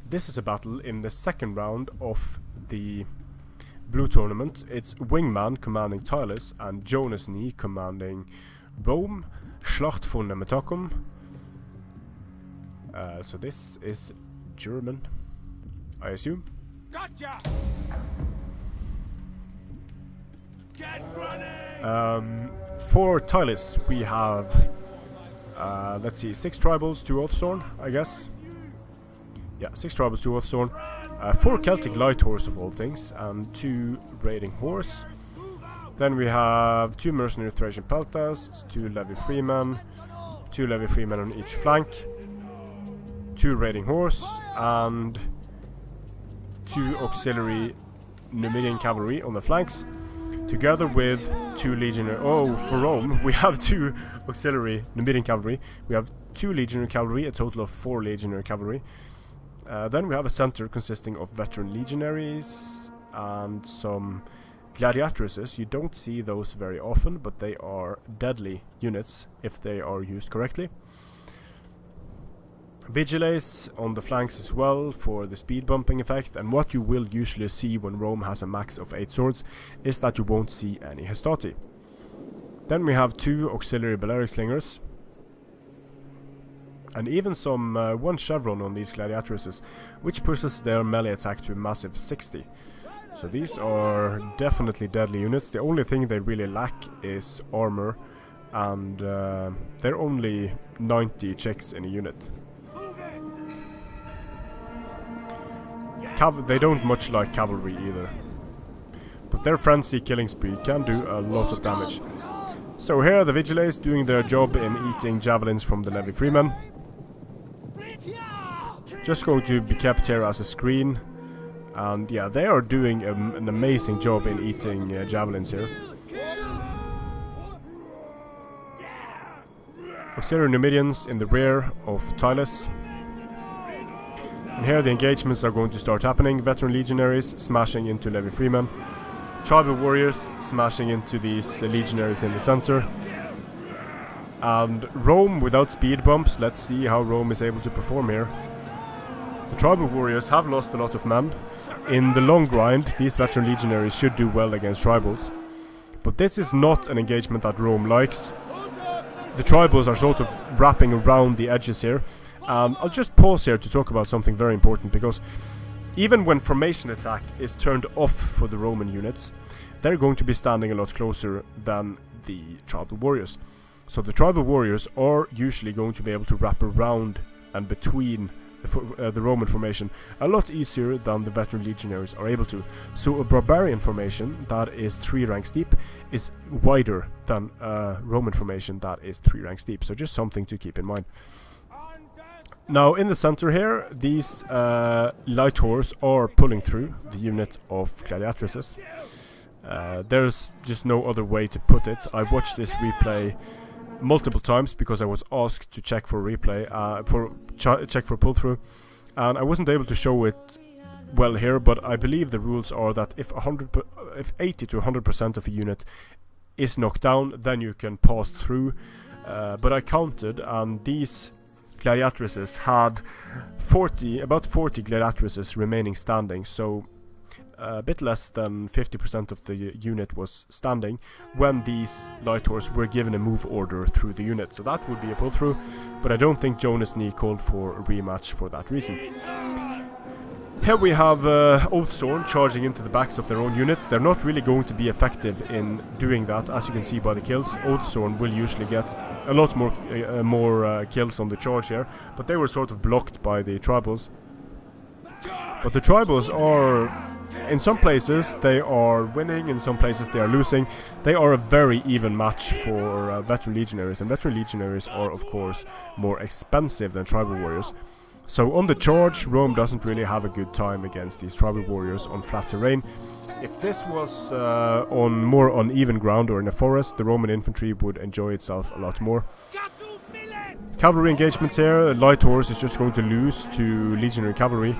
this is a battle in the second round of the blue tournament. It's Wingman commanding Tylis and Jonasnee commanding Rome. Schlacht von Nemetakum. So this is German, I assume. Gotcha! Get For Tylis, we have, let's see, 6 tribals, 2 Oathsworn, I guess. Yeah, 6 tribals, 2 Oathsworn, 4 Celtic Light Horse of all things, and 2 Raiding Horse. Then we have 2 Mercenary Thracian Peltasts, 2 Levy Freemen, 2 Levy Freemen on each flank, 2 Raiding Horse, and 2 Auxiliary Numidian Cavalry on the flanks, together with 2 Legionary... Oh, for Rome, we have 2 Auxiliary Numidian Cavalry. We have 2 Legionary Cavalry, a total of 4 Legionary Cavalry. Then we have a center consisting of veteran legionaries and some gladiatresses. You don't see those very often, but they are deadly units if they are used correctly. Vigiles on the flanks as well for the speed bumping effect, and what you will usually see when Rome has a max of 8 swords is that you won't see any Hastati. Then we have 2 auxiliary Balearic Slingers, and even some 1 chevron on these gladiatresses, which pushes their melee attack to a massive 60. So these are definitely deadly units. The only thing they really lack is armor, and they're only 90 checks in a unit. They don't much like cavalry either, but their frenzy killing spree can do a lot of damage. So here are the Vigiles doing their job in eating javelins from the Levy Freemen. Just going to be kept here as a screen, and yeah, they are doing an amazing job in eating javelins here. Auxiliary Numidians in the rear of Tylis. And here the engagements are going to start happening. Veteran legionaries smashing into Levy Freemen. Tribal warriors smashing into these legionaries in the center. And Rome without speed bumps. Let's see how Rome is able to perform here. The tribal warriors have lost a lot of men. In the long grind, these veteran legionaries should do well against tribals. But this is not an engagement that Rome likes. The tribals are sort of wrapping around the edges here. I'll just pause here to talk about something very important, because even when formation attack is turned off for the Roman units, they're going to be standing a lot closer than the tribal warriors. So the tribal warriors are usually going to be able to wrap around and between the Roman formation a lot easier than the veteran legionaries are able to. So a barbarian formation that is 3 ranks deep is wider than a Roman formation that is 3 ranks deep. So just something to keep in mind. Now in the center here, these light horse are pulling through the unit of gladiatresses. There's just no other way to put it. I watched this replay multiple times because I was asked to check for replay, check for pull through, and I wasn't able to show it well here. But I believe the rules are that if 80 to 100% of a unit is knocked down, then you can pass through. But I counted, and these gladiatresses had about 40 gladiatresses remaining standing, so a bit less than 50% of the unit was standing when these light horse were given a move order through the unit. So that would be a pull through, but I don't think Jonasnee called for a rematch for that reason. Here we have Oathsworn charging into the backs of their own units. They're not really going to be effective in doing that, as you can see by the kills. Oathsworn will usually get a lot more kills on the charge here, but they were sort of blocked by the tribals. But the tribals are, in some places they are winning, in some places they are losing. They are a very even match for veteran legionaries, and veteran legionaries are of course more expensive than tribal warriors. So on the charge, Rome doesn't really have a good time against these tribal warriors on flat terrain. If this was on more uneven ground or in a forest, the Roman infantry would enjoy itself a lot more. Cavalry engagements here. Light horse is just going to lose to legionary cavalry.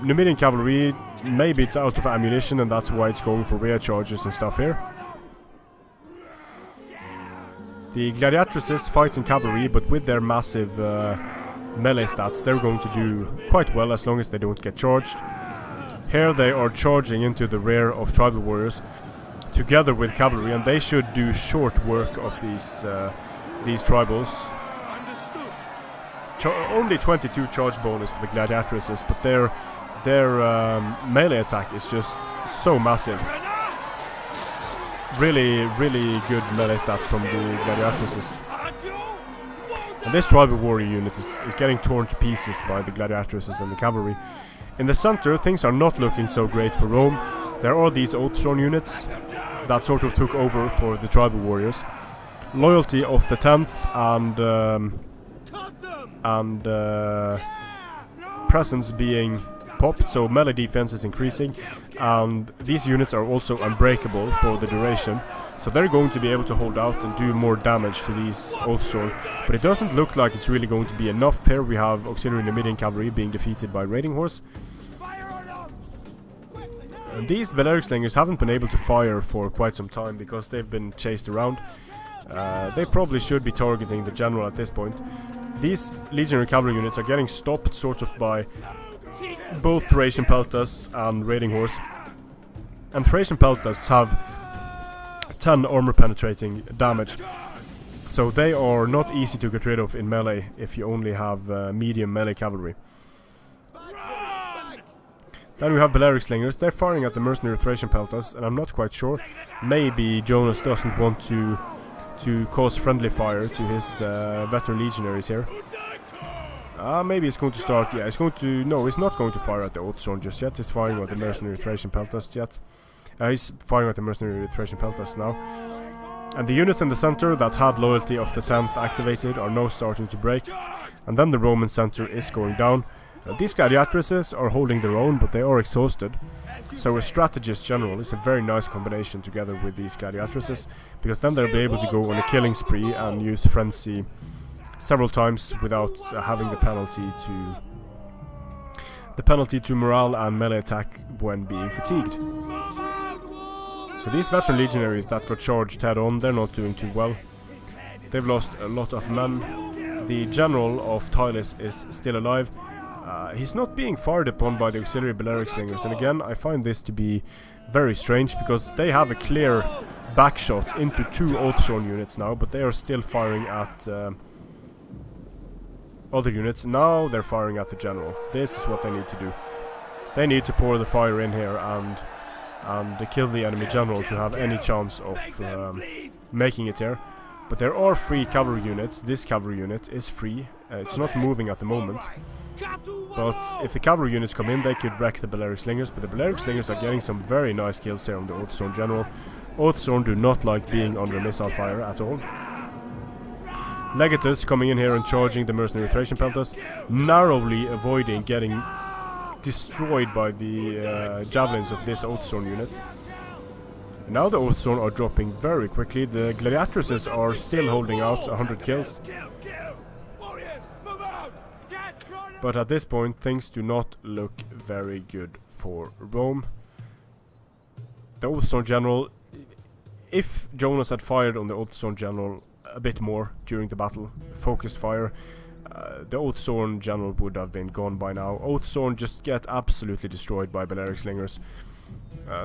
Numidian cavalry, maybe it's out of ammunition and that's why it's going for rear charges and stuff here. The gladiatresses fighting cavalry, but with their massive melee stats, they're going to do quite well as long as they don't get charged. Here they are charging into the rear of tribal warriors together with cavalry, and they should do short work of these tribals. Only 22 charge bonus for the gladiatoresses, but their melee attack is just so massive. Really, really good melee stats from the gladiatoresses. And this tribal warrior unit is getting torn to pieces by the gladiatoresses and the cavalry. In the center, things are not looking so great for Rome. There are these Oathstone units that sort of took over for the tribal warriors. Loyalty of the 10th and presence being popped, so melee defense is increasing, and these units are also unbreakable for the duration, so they're going to be able to hold out and do more damage to these Oathstone, but it doesn't look like it's really going to be enough. Here we have auxiliary Numidian cavalry being defeated by raiding horse. And these Balearic slingers haven't been able to fire for quite some time because they've been chased around. They probably should be targeting the general at this point. These legionary cavalry units are getting stopped sort of by both Thracian Peltas and raiding horse. And Thracian Peltas have 10 armor penetrating damage, so they are not easy to get rid of in melee if you only have medium melee cavalry. Then we have Balearic slingers. They're firing at the mercenary Thracian Peltas, and I'm not quite sure. Maybe Jonas doesn't want to cause friendly fire to his veteran legionaries here. Maybe it's going to start. Yeah, it's going to. No, it's not going to fire at the Oathstone just yet. It's firing at the mercenary Thracian Peltas yet. He's firing at the mercenary Thracian Peltas now. And the units in the center that had loyalty of the 10th activated are now starting to break. And then the Roman center is going down. These gladiatoresses are holding their own, but they are exhausted. So a strategist general is a very nice combination together with these gladiatoresses, because then they'll be able to go on a killing spree and use frenzy several times without having the penalty to morale and melee attack when being fatigued. So these veteran legionaries that got charged head on, they're not doing too well. They've lost a lot of men. The general of Tylis is still alive. He's not being fired upon by the auxiliary Balearic slingers, and again I find this to be very strange because they have a clear backshot into two Oathstone units now, but they are still firing at other units. Now they're firing at the general. This is what they need to do. They need to pour the fire in here and kill the enemy general to have any chance of making it here. But there are free cavalry units. This cavalry unit is free. It's not moving at the moment. But if the cavalry units come in, they could wreck the Balearic slingers. But the Balearic slingers are getting some very nice kills here on the Oathstone general. Oathstone do not like being under missile fire at all. Legatus coming in here and charging the mercenary Thracian Peltas, narrowly avoiding getting destroyed by the javelins of this Oathstone unit. And now the Oathstone are dropping very quickly. The gladiatoresses are still holding out 100 kills. But at this point, things do not look very good for Rome. The Oathstone general, if Jonas had fired on the Oathstone general a bit more during the battle, focused fire, the Oathstone general would have been gone by now. Oathstone just get absolutely destroyed by Balearic slingers.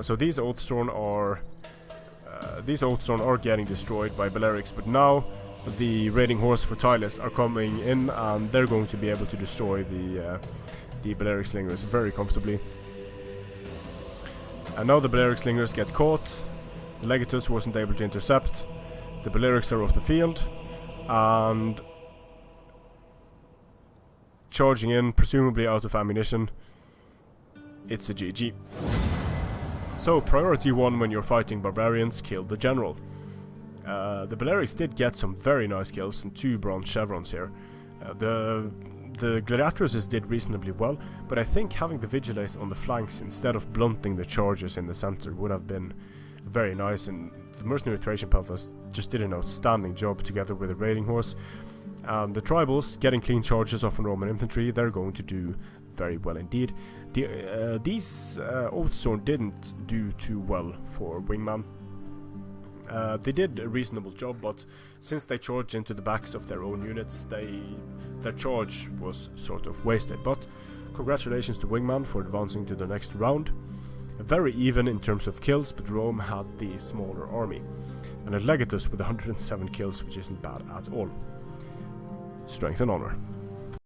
So these Oathstone are getting destroyed by Balearics, but now the raiding horse for Tylis are coming in, and they're going to be able to destroy the Balearic slingers very comfortably. And now the Balearic slingers get caught. The Legatus wasn't able to intercept. The Balearics are off the field and charging in, presumably out of ammunition. It's a GG. So priority 1 when you're fighting barbarians, kill the general. The Balearics did get some very nice kills and 2 bronze chevrons here. The gladiatoresses did reasonably well, but I think having the vigiles on the flanks instead of blunting the charges in the center would have been very nice, and the mercenary Thracian Peltas just did an outstanding job together with the raiding horse. The tribals getting clean charges off on Roman infantry, they're going to do very well indeed. These Oathstone didn't do too well for Wingman. They did a reasonable job, but since they charged into the backs of their own units, their charge was sort of wasted. But congratulations to Wingman for advancing to the next round. Very even in terms of kills, but Rome had the smaller army. And a Legatus with 107 kills, which isn't bad at all. Strength and honor.